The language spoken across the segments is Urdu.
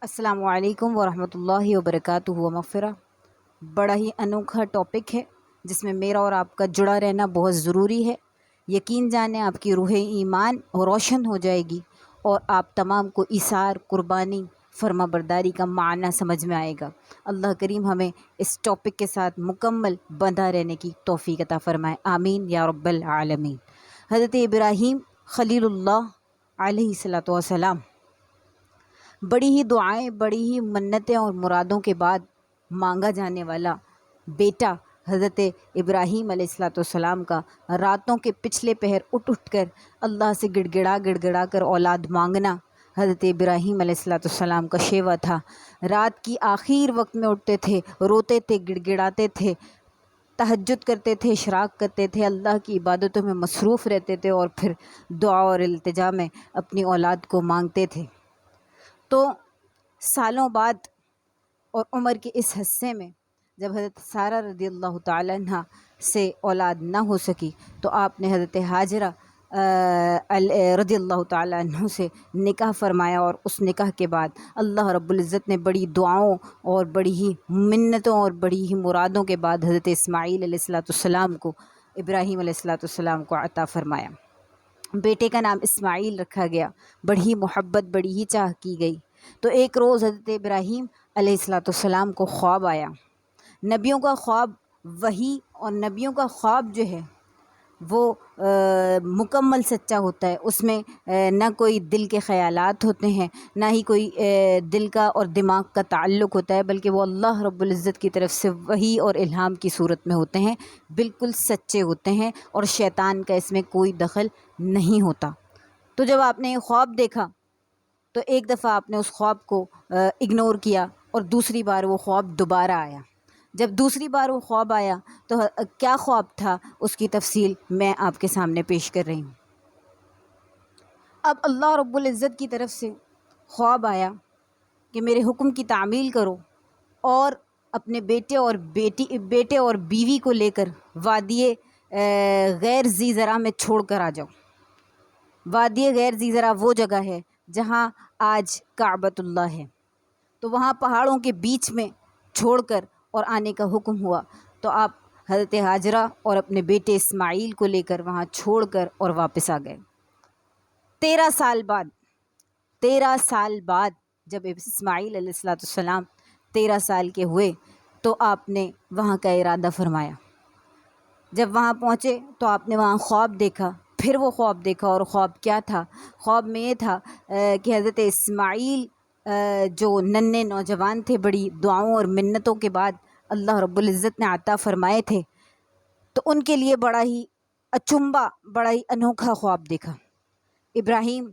السلام علیکم ورحمۃ اللہ وبرکاتہ مغفرہ۔ بڑا ہی انوکھا ٹاپک ہے جس میں میرا اور آپ کا جڑا رہنا بہت ضروری ہے۔ یقین جانیں آپ کی روح ایمان روشن ہو جائے گی اور آپ تمام کو ایثار قربانی فرما برداری کا معنی سمجھ میں آئے گا۔ اللہ کریم ہمیں اس ٹاپک کے ساتھ مکمل بندھا رہنے کی توفیق عطا فرمائے، آمین یا رب العالمین۔ حضرت ابراہیم خلیل اللہ علیہ الصلوۃ والسلام بڑی ہی دعائیں، بڑی ہی منتیں اور مرادوں کے بعد مانگا جانے والا بیٹا حضرت ابراہیم علیہ الصلوۃ والسلام کا راتوں کے پچھلے پہر اٹھ کر اللہ سے گڑ گڑا کر اولاد مانگنا حضرت ابراہیم علیہ الصلوۃ والسلام کا شیوا تھا۔ رات کی آخر وقت میں اٹھتے تھے، روتے تھے، گڑ گڑاتے تھے، تہجد کرتے تھے، اشراق کرتے تھے، اللہ کی عبادتوں میں مصروف رہتے تھے اور پھر دعا اور التجا میں اپنی اولاد کو مانگتے تھے۔ تو سالوں بعد اور عمر کے اس حصے میں جب حضرت سارہ رضی اللہ تعالیٰ عنہ سے اولاد نہ ہو سکی تو آپ نے حضرت ہاجرہ رضی اللہ تعالیٰ عنہ سے نکاح فرمایا، اور اس نکاح کے بعد اللہ رب العزت نے بڑی دعاؤں اور بڑی ہی منتوں اور بڑی ہی مرادوں کے بعد حضرت اسماعیل علیہ الصلوۃ والسلام کو ابراہیم علیہ الصلوۃ والسلام کو عطا فرمایا۔ بیٹے کا نام اسماعیل رکھا گیا، بڑی محبت، بڑی ہی چاہ کی گئی۔ تو ایک روز حضرت ابراہیم علیہ الصلوۃ والسلام کو خواب آیا۔ نبیوں کا خواب وحی اور نبیوں کا خواب جو ہے وہ مکمل سچا ہوتا ہے، اس میں نہ کوئی دل کے خیالات ہوتے ہیں، نہ ہی کوئی دل کا اور دماغ کا تعلق ہوتا ہے، بلکہ وہ اللہ رب العزت کی طرف سے وحی اور الہام کی صورت میں ہوتے ہیں، بالکل سچے ہوتے ہیں اور شیطان کا اس میں کوئی دخل نہیں ہوتا۔ تو جب آپ نے یہ خواب دیکھا تو ایک دفعہ آپ نے اس خواب کو اگنور کیا اور دوسری بار وہ خواب دوبارہ آیا۔ جب دوسری بار وہ خواب آیا تو کیا خواب تھا اس کی تفصیل میں آپ کے سامنے پیش کر رہی ہوں۔ اب اللہ رب العزت کی طرف سے خواب آیا کہ میرے حکم کی تعمیل کرو اور اپنے بیٹے اور بیوی کو لے کر وادی غیر ذی زرع میں چھوڑ کر آ جاؤ۔ وادی غیر ذی زرع وہ جگہ ہے جہاں آج کعبۃ اللہ ہے، تو وہاں پہاڑوں کے بیچ میں چھوڑ کر اور آنے کا حکم ہوا۔ تو آپ حضرت ہاجرہ اور اپنے بیٹے اسماعیل کو لے کر وہاں چھوڑ کر اور واپس آ گئے۔ 13 سال بعد جب اسماعیل علیہ السلام 13 سال کے ہوئے تو آپ نے وہاں کا ارادہ فرمایا۔ جب وہاں پہنچے تو آپ نے وہاں خواب دیکھا، پھر وہ خواب دیکھا، اور خواب کیا تھا؟ خواب میں یہ تھا کہ حضرت اسماعیل جو ننھے نوجوان تھے، بڑی دعاؤں اور منتوں کے بعد اللہ رب العزت نے عطا فرمائے تھے، تو ان کے لیے بڑا ہی اچنبا، بڑا ہی انوکھا خواب دیکھا۔ ابراہیم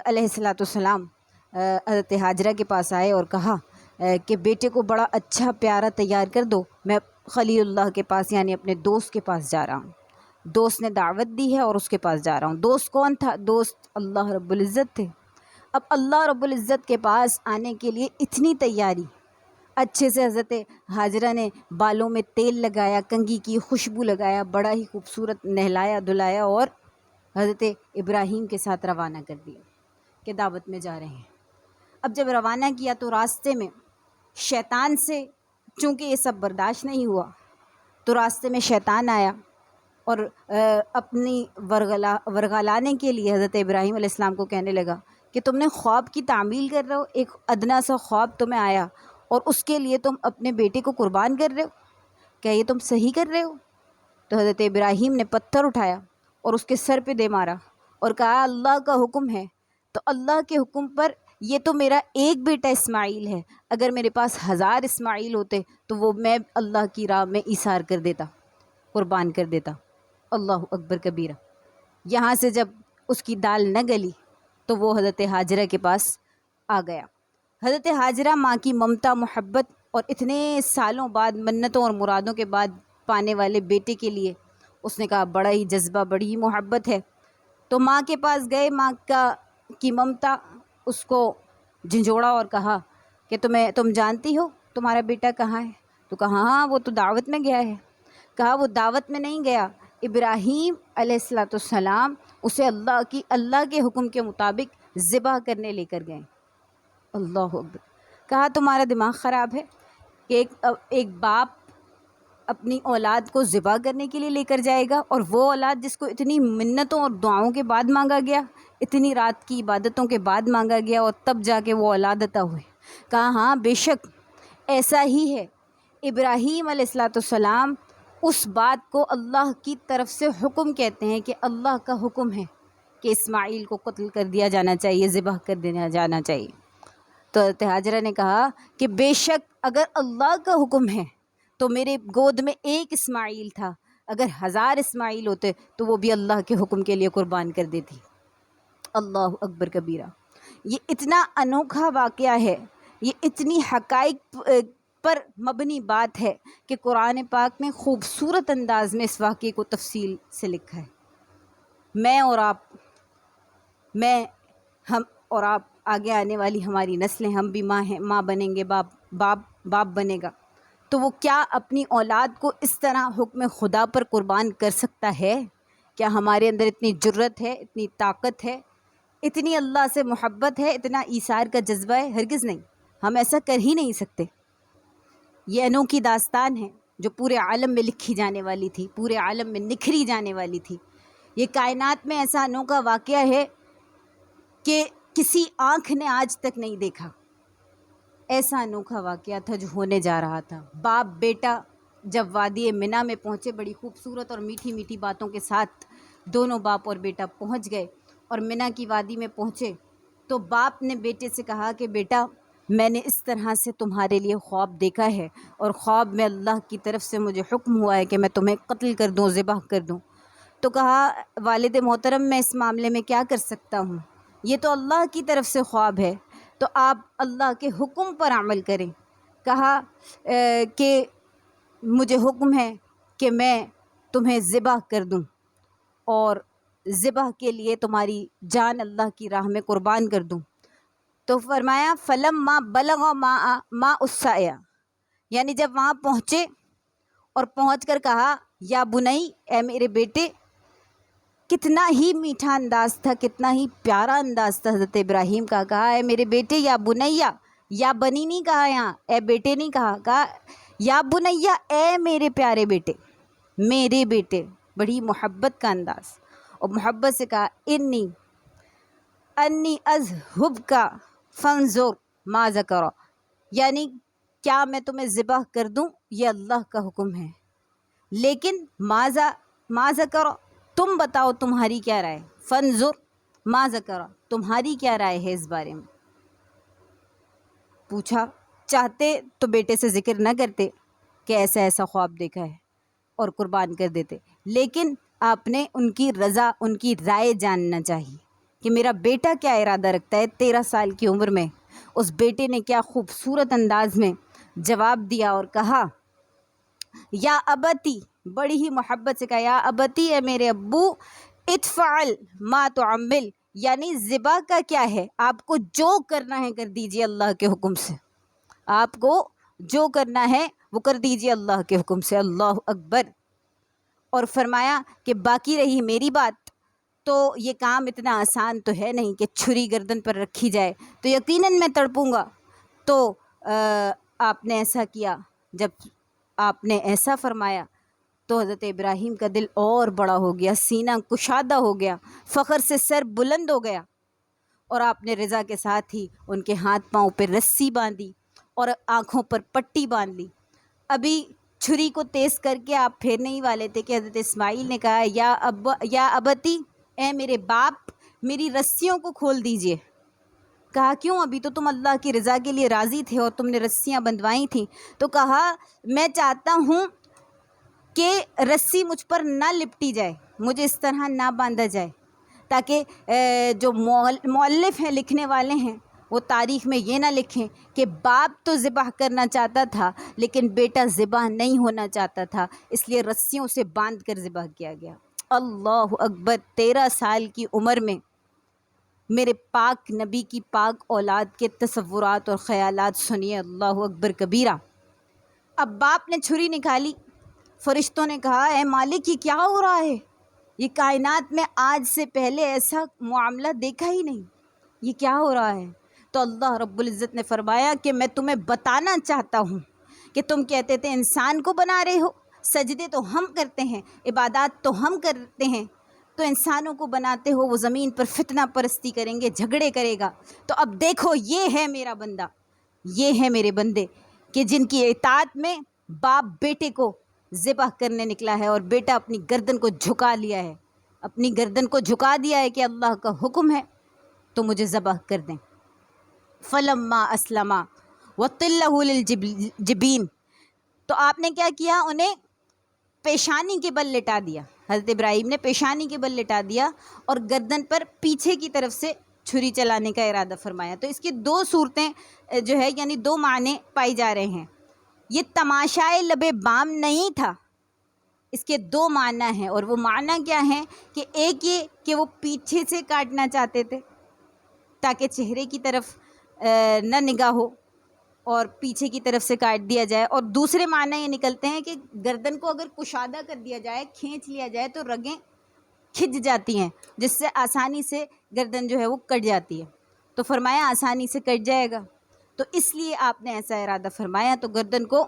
علیہ الصلوۃ والسلام حضرت ہاجرہ کے پاس آئے اور کہا کہ بیٹے کو بڑا اچھا پیارا تیار کر دو، میں خلیل اللہ کے پاس یعنی اپنے دوست کے پاس جا رہا ہوں۔ دوست نے دعوت دی ہے اور اس کے پاس جا رہا ہوں۔ دوست کون تھا؟ دوست اللہ رب العزت تھے۔ اب اللہ رب العزت کے پاس آنے کے لیے اتنی تیاری، اچھے سے حضرت ہاجرہ نے بالوں میں تیل لگایا، کنگھی کی خوشبو لگایا، بڑا ہی خوبصورت نہلایا دھلایا اور حضرت ابراہیم کے ساتھ روانہ کر دیا کہ دعوت میں جا رہے ہیں۔ اب جب روانہ کیا تو راستے میں شیطان سے چونکہ یہ سب برداشت نہیں ہوا تو راستے میں شیطان آیا اور اپنی ورغلانے کے لیے حضرت ابراہیم علیہ السلام کو کہنے لگا کہ تم نے خواب کی تعمیل کر رہے ہو، ایک ادنا سا خواب تمہیں آیا اور اس کے لیے تم اپنے بیٹے کو قربان کر رہے ہو، کیا یہ تم صحیح کر رہے ہو؟ تو حضرت ابراہیم نے پتھر اٹھایا اور اس کے سر پہ دے مارا اور کہا اللہ کا حکم ہے، تو اللہ کے حکم پر یہ تو میرا ایک بیٹا اسماعیل ہے، اگر میرے پاس 1000 اسماعیل ہوتے تو وہ میں اللہ کی راہ میں ایثار کر دیتا، قربان کر دیتا۔ اللہ اکبر کبیرہ۔ یہاں سے جب اس کی دال نہ گلی تو وہ حضرت ہاجرہ کے پاس آ گیا۔ حضرت ہاجرہ ماں کی ممتا، محبت اور اتنے سالوں بعد منتوں اور مرادوں کے بعد پانے والے بیٹے کے لیے اس نے کہا بڑا ہی جذبہ، بڑی ہی محبت ہے، تو ماں کے پاس گئے۔ ماں کی ممتا اس کو جھنجھوڑا اور کہا کہ تم جانتی ہو تمہارا بیٹا کہاں ہے؟ تو کہا ہاں وہ تو دعوت میں گیا ہے۔ کہا وہ دعوت میں نہیں گیا، ابراہیم علیہ الصلوۃ والسلام اسے اللہ کے حکم کے مطابق ذبح کرنے لے کر گئے، اللہ اکبر. کہا تمہارا دماغ خراب ہے کہ ایک باپ اپنی اولاد کو ذبح کرنے کے لیے لے کر جائے گا، اور وہ اولاد جس کو اتنی منتوں اور دعاؤں کے بعد مانگا گیا، اتنی رات کی عبادتوں کے بعد مانگا گیا، اور تب جا کے وہ اولاد عطا ہوئے. کہا ہاں بے شک ایسا ہی ہے. ابراہیم علیہ السلام اس بات کو اللہ کی طرف سے حکم کہتے ہیں کہ اللہ کا حکم ہے کہ اسماعیل کو قتل کر دیا جانا چاہیے، ذبح کر دیا جانا چاہیے. تو حضرت ہاجرہ نے کہا کہ بے شک اگر اللہ کا حکم ہے تو میرے گود میں ایک اسماعیل تھا، اگر 1000 اسماعیل ہوتے تو وہ بھی اللہ کے حکم کے لیے قربان کر دیتی. اللہ اکبر کبیرہ. یہ اتنا انوکھا واقعہ ہے، یہ اتنی حقائق پر مبنی بات ہے کہ قرآن پاک نے خوبصورت انداز میں اس واقعے کو تفصیل سے لکھا ہے. ہم اور آپ آگے آنے والی ہماری نسلیں، ہم بھی ماں ہیں، ماں بنیں گے، باپ بنے گا، تو وہ کیا اپنی اولاد کو اس طرح حکم خدا پر قربان کر سکتا ہے؟ کیا ہمارے اندر اتنی جرت ہے، اتنی طاقت ہے، اتنی اللہ سے محبت ہے، اتنا ایثار کا جذبہ ہے؟ ہرگز نہیں، ہم ایسا کر ہی نہیں سکتے. یہ انوکھی داستان ہے جو پورے عالم میں لکھی جانے والی تھی، پورے عالم میں نکھری جانے والی تھی. یہ کائنات میں ایسا انوکھا واقعہ ہے کہ کسی آنکھ نے آج تک نہیں دیکھا. ایسا انوکھا واقعہ تھا جو ہونے جا رہا تھا. باپ بیٹا جب وادی منی میں پہنچے، بڑی خوبصورت اور میٹھی میٹھی باتوں کے ساتھ دونوں باپ اور بیٹا پہنچ گئے اور منی کی وادی میں پہنچے تو باپ نے بیٹے سے کہا کہ بیٹا میں نے اس طرح سے تمہارے لیے خواب دیکھا ہے، اور خواب میں اللہ کی طرف سے مجھے حکم ہوا ہے کہ میں تمہیں قتل کر دوں، ذبح کر دوں. تو کہا والد محترم میں اس معاملے میں کیا کر سکتا ہوں، یہ تو اللہ کی طرف سے خواب ہے، تو آپ اللہ کے حکم پر عمل کریں. کہا کہ مجھے حکم ہے کہ میں تمہیں ذبح کر دوں اور ذبح کے لیے تمہاری جان اللہ کی راہ میں قربان کر دوں. تو فرمایا فلما بلغ ما السعی، یعنی جب وہاں پہنچے اور پہنچ کر کہا یا بنی، اے میرے بیٹے. کتنا ہی میٹھا انداز تھا، کتنا ہی پیارا انداز تھا حضرت ابراہیم کا. کہا اے میرے بیٹے، یا بنیا، یا بنی نہیں کہا، یہاں اے بیٹے نہیں کہا یا بنیا، اے میرے پیارے بیٹے، میرے بیٹے. بڑی محبت کا انداز، اور محبت سے کہا انی اذہب کا فانظر ما ذکر، یعنی کیا میں تمہیں ذبح کر دوں، یہ اللہ کا حکم ہے، لیکن ما ذکر، تم بتاؤ تمہاری کیا رائے. فانظر ما ذکر، تمہاری کیا رائے ہے اس بارے میں. پوچھا. چاہتے تو بیٹے سے ذکر نہ کرتے کہ ایسا ایسا خواب دیکھا ہے اور قربان کر دیتے، لیکن آپ نے ان کی رضا، ان کی رائے جاننا چاہیے کہ میرا بیٹا کیا ارادہ رکھتا ہے. 13 سال کی عمر میں اس بیٹے نے کیا خوبصورت انداز میں جواب دیا اور کہا یا ابتی، بڑی ہی محبت سے کہا یا ابتی، اے میرے ابو، اتفعل ما تعمل، یعنی ذبح کا کیا ہے، آپ کو جو کرنا ہے کر دیجئے اللہ کے حکم سے، آپ کو جو کرنا ہے وہ کر دیجئے اللہ کے حکم سے. اللہ اکبر. اور فرمایا کہ باقی رہی میری بات، تو یہ کام اتنا آسان تو ہے نہیں کہ چھری گردن پر رکھی جائے، تو یقیناً میں تڑپوں گا. تو آپ نے ایسا کیا. جب آپ نے ایسا فرمایا تو حضرت ابراہیم کا دل اور بڑا ہو گیا، سینہ کشادہ ہو گیا، فخر سے سر بلند ہو گیا، اور آپ نے رضا کے ساتھ ہی ان کے ہاتھ پاؤں پہ رسی باندھی اور آنکھوں پر پٹی باندھ لی. ابھی چھری کو تیز کر کے آپ پھیرنے ہی والے تھے کہ حضرت اسماعیل نے کہا یا ابتی، اے میرے باپ، میری رسیوں کو کھول دیجئے. کہا کیوں، ابھی تو تم اللہ کی رضا کے لیے راضی تھے اور تم نے رسیاں بندھوائی تھیں. تو کہا میں چاہتا ہوں کہ رسی مجھ پر نہ لپٹی جائے، مجھے اس طرح نہ باندھا جائے، تاکہ جو مؤلف ہیں، لکھنے والے ہیں، وہ تاریخ میں یہ نہ لکھیں کہ باپ تو ذبح کرنا چاہتا تھا لیکن بیٹا ذبح نہیں ہونا چاہتا تھا، اس لیے رسیوں سے باندھ کر ذبح کیا گیا. اللہ اکبر. 13 سال کی عمر میں میرے پاک نبی کی پاک اولاد کے تصورات اور خیالات سنیے. اللہ اکبر کبیرہ. اب باپ نے چھری نکالی. فرشتوں نے کہا اے مالک، یہ کیا ہو رہا ہے، یہ کائنات میں آج سے پہلے ایسا معاملہ دیکھا ہی نہیں، یہ کیا ہو رہا ہے. تو اللہ رب العزت نے فرمایا کہ میں تمہیں بتانا چاہتا ہوں کہ تم کہتے تھے انسان کو بنا رہے ہو، سجدے تو ہم کرتے ہیں، عبادات تو ہم کرتے ہیں، تو انسانوں کو بناتے ہو، وہ زمین پر فتنہ پرستی کریں گے، جھگڑے کرے گا۔ تو اب دیکھو یہ ہے میرا بندہ، یہ ہے میرے بندے کہ جن کی اطاعت میں باپ بیٹے کو ذبح کرنے نکلا ہے اور بیٹا اپنی گردن کو جھکا لیا ہے، اپنی گردن کو جھکا دیا ہے کہ اللہ کا حکم ہے تو مجھے ذبح کر دیں۔ فلما اسلما وطلہ للجبین، تو آپ نے کیا کیا؟ انہیں پیشانی کے بل لٹا دیا۔ حضرت ابراہیم نے پیشانی کے بل لٹا دیا اور گردن پر پیچھے کی طرف سے چھری چلانے کا ارادہ فرمایا۔ تو اس کی دو صورتیں جو ہے یعنی دو معنی پائی جا رہے ہیں۔ یہ تماشائے لب بام نہیں تھا، اس کے دو معنی ہیں، اور وہ معنی کیا ہیں کہ ایک یہ کہ وہ پیچھے سے کاٹنا چاہتے تھے تاکہ چہرے کی طرف نہ نگاہ ہو اور پیچھے کی طرف سے کاٹ دیا جائے، اور دوسرے معنی یہ نکلتے ہیں کہ گردن کو اگر کشادہ کر دیا جائے، کھینچ لیا جائے تو رگیں کھج جاتی ہیں جس سے آسانی سے گردن جو ہے وہ کٹ جاتی ہے، تو فرمایا آسانی سے کٹ جائے گا، تو اس لیے آپ نے ایسا ارادہ فرمایا، تو گردن کو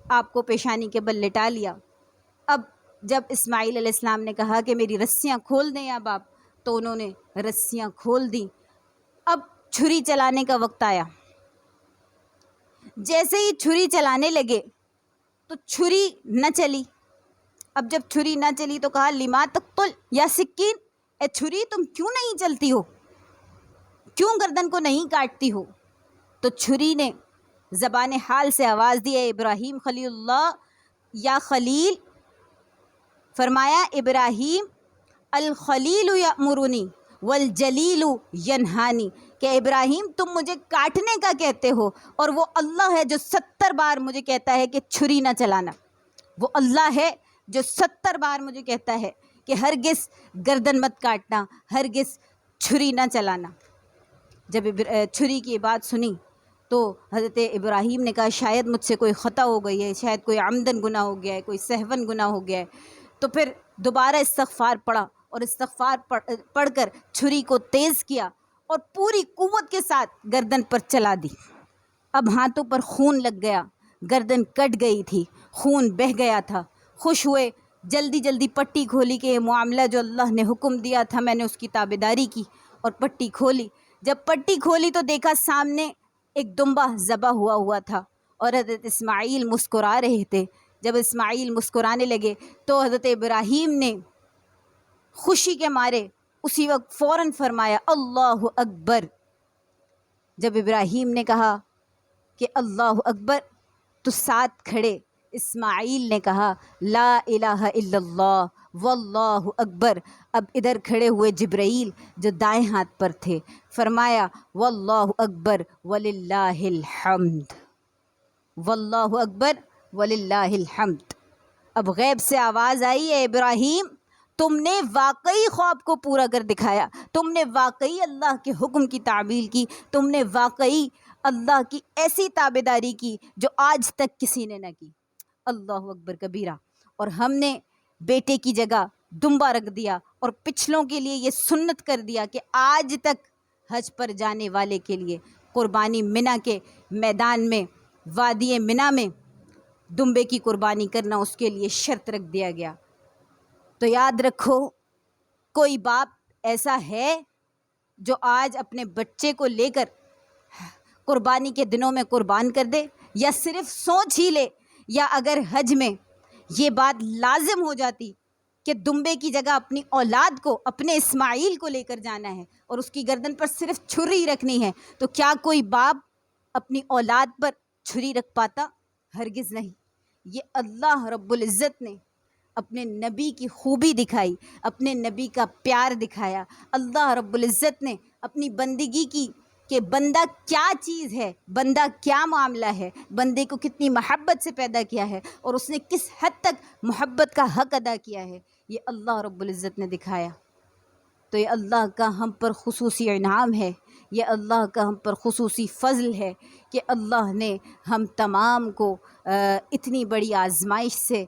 آپ کو پیشانی کے بل لٹا لیا۔ اب جب اسماعیل علیہ السلام نے کہا کہ میری رسیاں کھول دیں یا باپ، تو انہوں نے رسیاں کھول دیں۔ اب چھری چلانے کا وقت آیا، جیسے ہی چھری چلانے لگے تو چھری نہ چلی۔ اب جب چھری نہ چلی تو کہا لما تقتل یا سکین، اے چھری تم کیوں نہیں چلتی ہو، کیوں گردن کو نہیں کاٹتی ہو؟ تو چھری نے زبان حال سے آواز دی، اے ابراہیم خلیل اللہ، یا خلیل، فرمایا ابراہیم الخلیل یأمرنی والجلیل ینہانی، کہ ابراہیم تم مجھے کاٹنے کا کہتے ہو اور وہ اللہ ہے جو 70 بار مجھے کہتا ہے کہ چھری نہ چلانا، وہ اللہ ہے جو 70 بار مجھے کہتا ہے کہ ہرگز گردن مت کاٹنا، ہرگز چھری نہ چلانا۔ جب چھری کی بات سنی تو حضرت ابراہیم نے کہا شاید مجھ سے کوئی خطا ہو گئی ہے، شاید کوئی عمدن گناہ ہو گیا ہے، کوئی سہون گناہ ہو گیا ہے، تو پھر دوبارہ استغفار پڑھا اور استغفار پڑھ کر چھری کو تیز کیا اور پوری قوت کے ساتھ گردن پر چلا دی۔ اب ہاتھوں پر خون لگ گیا، گردن کٹ گئی تھی، خون بہہ گیا تھا، خوش ہوئے، جلدی جلدی پٹی کھولی کہ یہ معاملہ جو اللہ نے حکم دیا تھا میں نے اس کی تابعداری کی، اور پٹی کھولی۔ جب پٹی کھولی تو دیکھا سامنے ایک دمبا ذبح ہوا تھا اور حضرت اسماعیل مسکرا رہے تھے۔ جب اسماعیل مسکرانے لگے تو حضرت ابراہیم نے خوشی کے مارے اسی وقت فوراً فرمایا اللہ اکبر۔ جب ابراہیم نے کہا کہ اللہ اکبر تو ساتھ کھڑے اسماعیل نے کہا لا الہ الا اللہ واللہ اکبر۔ اب ادھر کھڑے ہوئے جبرائیل جو دائیں ہاتھ پر تھے، فرمایا واللہ اکبر وللہ الحمد، واللہ اکبر وللہ الحمد۔ اب غیب سے آواز آئی ہے ابراہیم تم نے واقعی خواب کو پورا کر دکھایا، تم نے واقعی اللہ کے حکم کی تعمیل کی، تم نے واقعی اللہ کی ایسی تابعداری کی جو آج تک کسی نے نہ کی۔ اللہ اکبر کبیرہ۔ اور ہم نے بیٹے کی جگہ دمبا رکھ دیا اور پچھلوں کے لیے یہ سنت کر دیا کہ آج تک حج پر جانے والے کے لیے قربانی منی کے میدان میں، وادی منی میں دمبے کی قربانی کرنا اس کے لیے شرط رکھ دیا گیا۔ تو یاد رکھو کوئی باپ ایسا ہے جو آج اپنے بچے کو لے کر قربانی کے دنوں میں قربان کر دے، یا صرف سوچ ہی لے، یا اگر حج میں یہ بات لازم ہو جاتی کہ دمبے کی جگہ اپنی اولاد کو، اپنے اسماعیل کو لے کر جانا ہے اور اس کی گردن پر صرف چھری رکھنی ہے، تو کیا کوئی باپ اپنی اولاد پر چھری رکھ پاتا؟ ہرگز نہیں۔ یہ اللہ رب العزت نے اپنے نبی کی خوبی دکھائی، اپنے نبی کا پیار دکھایا۔ اللہ رب العزت نے اپنی بندگی کی کہ بندہ کیا چیز ہے، بندہ کیا معاملہ ہے، بندے کو کتنی محبت سے پیدا کیا ہے اور اس نے کس حد تک محبت کا حق ادا کیا ہے، یہ اللہ رب العزت نے دکھایا۔ تو یہ اللہ کا ہم پر خصوصی انعام ہے، یہ اللہ کا ہم پر خصوصی فضل ہے کہ اللہ نے ہم تمام کو اتنی بڑی آزمائش سے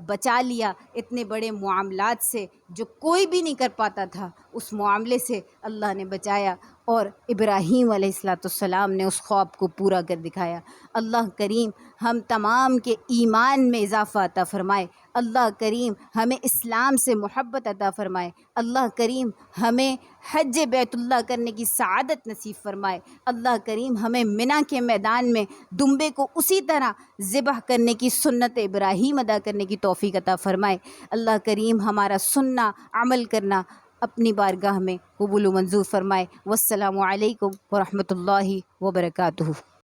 بچا لیا، اتنے بڑے معاملات سے جو کوئی بھی نہیں کر پاتا تھا، اس معاملے سے اللہ نے بچایا۔ اور ابراہیم علیہ السلام نے اس خواب کو پورا کر دکھایا۔ اللہ کریم ہم تمام کے ایمان میں اضافہ عطا فرمائے، اللہ کریم ہمیں اسلام سے محبت عطا فرمائے، اللہ کریم ہمیں حج بیت اللہ کرنے کی سعادت نصیب فرمائے، اللہ کریم ہمیں منی کے میدان میں دمبے کو اسی طرح ذبح کرنے کی سنت ابراہیم ادا کرنے کی توفیق عطا فرمائے، اللہ کریم ہمارا سننا عمل کرنا اپنی بارگاہ میں قبول و منظور فرمائے۔ والسلام علیکم ورحمۃ اللہ وبرکاتہ۔